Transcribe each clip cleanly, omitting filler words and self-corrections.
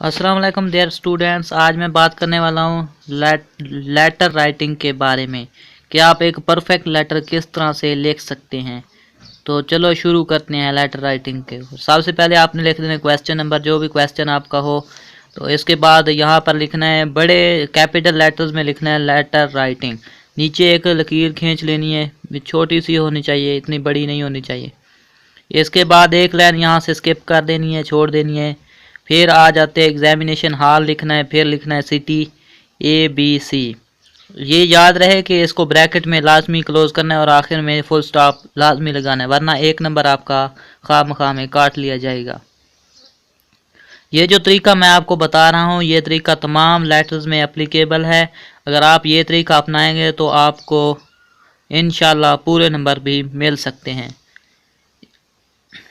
अस्सलाम वालेकुम dear students. आज मैं बात करने वाला हूँ लेटर राइटिंग के बारे में कि आप एक परफेक्ट लेटर किस तरह से लिख सकते हैं। तो चलो शुरू करते हैं लेटर राइटिंग के। सबसे पहले आपने लिख देना क्वेश्चन नंबर, जो भी क्वेश्चन आपका हो। तो इसके बाद यहाँ पर लिखना है, बड़े कैपिटल लेटर्स में लिखना है लेटर राइटिंग। नीचे एक लकीर खींच लेनी है, छोटी सी होनी चाहिए, इतनी बड़ी नहीं होनी चाहिए। इसके बाद एक लाइन यहाँ से स्किप कर देनी है, छोड़ देनी है। फिर आ जाते हैं एग्जामिनेशन हॉल लिखना है, फिर लिखना है सिटी ABC। ये याद रहे कि इसको ब्रैकेट में लाजमी क्लोज करना है और आखिर में फुल स्टॉप लाजमी लगाना है, वरना एक नंबर आपका खामखा में काट लिया जाएगा। ये जो तरीका मैं आपको बता रहा हूँ, ये तरीका तमाम लेटर्स में एप्लीकेबल है। अगर आप ये तरीका अपनाएंगे तो आपको इंशाल्लाह पूरे नंबर भी मिल सकते हैं।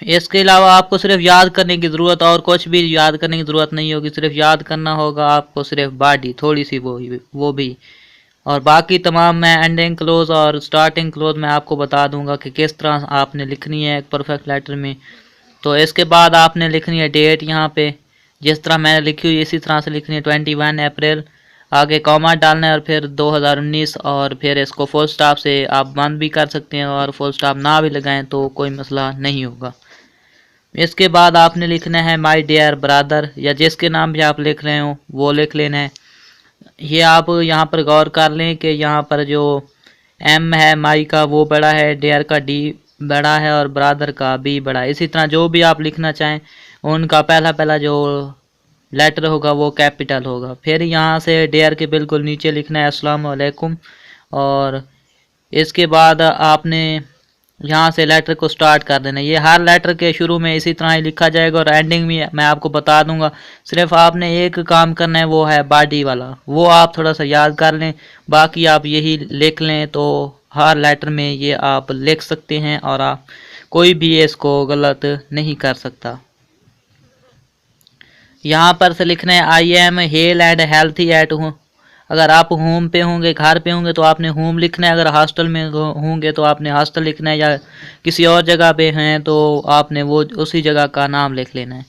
इसके अलावा आपको सिर्फ याद करने की ज़रूरत, और कुछ भी याद करने की ज़रूरत नहीं होगी। सिर्फ याद करना होगा आपको सिर्फ बॉडी थोड़ी सी, वो भी। और बाकी तमाम मैं एंडिंग क्लोज और स्टार्टिंग क्लोज मैं आपको बता दूंगा कि किस तरह आपने लिखनी है एक परफेक्ट लेटर में। तो इसके बाद आपने लिखनी है डेट, यहाँ पे जिस तरह मैंने लिखी हुई इसी तरह से लिखनी है 21 अप्रैल। आगे कॉमा डालना है और फिर 2019, और फिर इसको फुल स्टॉप से आप बंद भी कर सकते हैं, और फुल स्टॉप ना भी लगाएं तो कोई मसला नहीं होगा। इसके बाद आपने लिखना है माय डियर ब्रदर, या जिसके नाम भी आप लिख रहे हो वो लिख लेना है। ये आप यहाँ पर गौर कर लें कि यहाँ पर जो M है माई का वो बड़ा है, डियर का D बड़ा है और ब्रदर का B बड़ा है। इसी तरह जो भी आप लिखना चाहें उनका पहला पहला जो लेटर होगा वो कैपिटल होगा। फिर यहाँ से डियर के बिल्कुल नीचे लिखना है अस्सलाम वालेकुम, और इसके बाद आपने यहाँ से लेटर को स्टार्ट कर देना। ये हर लेटर के शुरू में इसी तरह ही लिखा जाएगा, और एंडिंग में मैं आपको बता दूंगा। सिर्फ आपने एक काम करना है, वो है बॉडी वाला, वो आप थोड़ा सा याद कर लें। बाकी आप यही लिख लें तो हर लेटर में ये आप लिख सकते हैं, और आप कोई भी इसको गलत नहीं कर सकता। यहाँ पर से लिखना है I am hello and healthy at home. अगर आप होम पे होंगे, घर पे होंगे तो आपने होम लिखना है। अगर हॉस्टल में होंगे तो आपने हॉस्टल लिखना है, या किसी और जगह पे हैं तो आपने वो उसी जगह का नाम लिख लेना है।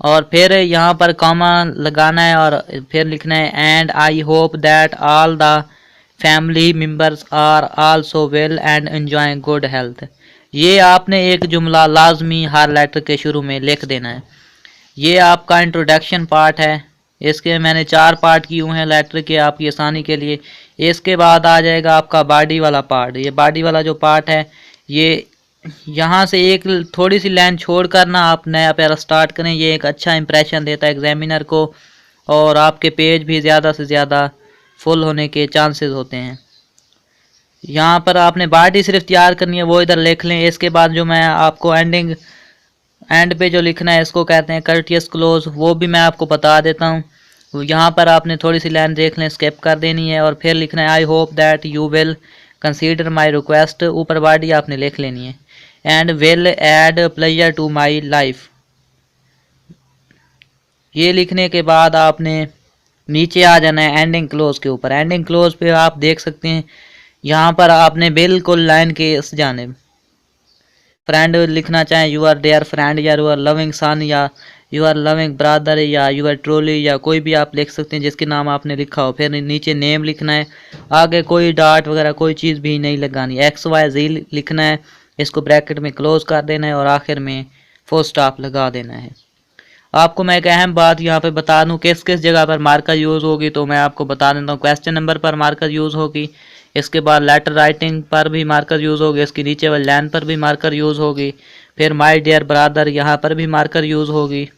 और फिर यहाँ पर कॉमा लगाना है, और फिर लिखना है and I hope that all the family members are also well and enjoy good health. ये आपने एक जुमला लाजमी हर लेटर के शुरू में लिख देना है। ये आपका इंट्रोडक्शन पार्ट है। इसके मैंने 4 पार्ट किए हुए हैं लेटर के आपकी आसानी के लिए। इसके बाद आ जाएगा आपका बॉडी वाला पार्ट। ये बॉडी वाला जो पार्ट है, ये यहाँ से एक थोड़ी सी लाइन छोड़ कर ना आप नया पैरा स्टार्ट करें। ये एक अच्छा इंप्रेशन देता है एग्जामिनर को, और आपके पेज भी ज़्यादा से ज़्यादा फुल होने के चांसेस होते हैं। यहाँ पर आपने बॉडी सिर्फ तैयार करनी है, वो इधर लिख लें। इसके बाद जो मैं आपको एंड पे जो लिखना है इसको कहते हैं कर्टियस क्लोज, वो भी मैं आपको बता देता हूँ। यहाँ पर आपने थोड़ी सी लाइन देख लें, स्किप कर देनी है, और फिर लिखना है I hope that you will consider my request. ऊपर बॉडी आपने लिख लेनी है and will add pleasure to my life. ये लिखने के बाद आपने नीचे आ जाना है एंडिंग क्लोज के ऊपर। एंडिंग क्लोज पे आप देख सकते हैं यहाँ पर आपने बिल्कुल लाइन के इस जानिब फ्रेंड लिखना चाहें, यू आर डेयर फ्रेंड, या यू आर लविंग सन, या यू आर लविंग ब्रदर, या यू आर ट्रोली, या कोई भी आप लिख सकते हैं जिसके नाम आपने लिखा हो। फिर नीचे नेम लिखना है, आगे कोई डॉट वगैरह कोई चीज़ भी नहीं लगानी। XYZ लिखना है, इसको ब्रैकेट में क्लोज कर देना है, और आखिर में फुल स्टॉप लगा देना है। आपको मैं एक अहम बात यहाँ पे बता दूँ, किस किस जगह पर मार्कर यूज़ होगी, तो मैं आपको बता देता हूँ। क्वेश्चन नंबर पर मार्कर यूज़ होगी, इसके बाद लेटर राइटिंग पर भी मार्कर यूज़ होगी, इसके नीचे वाली लाइन पर भी मार्कर यूज़ होगी, फिर माय डियर ब्रदर यहाँ पर भी मार्कर यूज़ होगी,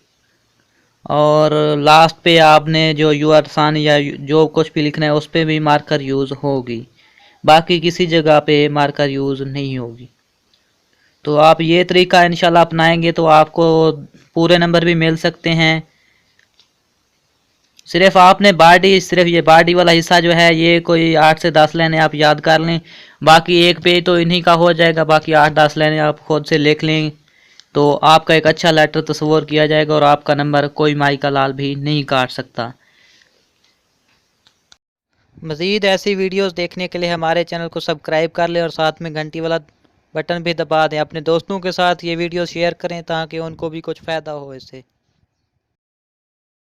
और लास्ट पे आपने जो यू आर सन या जो कुछ भी लिखना है उस पर भी मार्कर यूज़ होगी। बाकी किसी जगह पे मार्कर यूज़ नहीं होगी। तो आप ये तरीका इंशाल्लाह अपनाएंगे तो आपको पूरे नंबर भी मिल सकते हैं। सिर्फ आपने सिर्फ ये बॉडी वाला हिस्सा जो है, ये कोई 8 से 10 लाइनें आप याद कर लें। बाकी एक पेज तो इन्हीं का हो जाएगा, बाकी 8-10 लाइनें आप खुद से लिख लें तो आपका एक अच्छा लेटर तस्वर किया जाएगा, और आपका नंबर कोई माई का लाल भी नहीं काट सकता। मज़ीद ऐसी वीडियोस देखने के लिए हमारे चैनल को सब्सक्राइब कर लें, और साथ में घंटी वाला बटन भी दबा दें। अपने दोस्तों के साथ ये वीडियो शेयर करें ताकि उनको भी कुछ फ़ायदा हो इससे।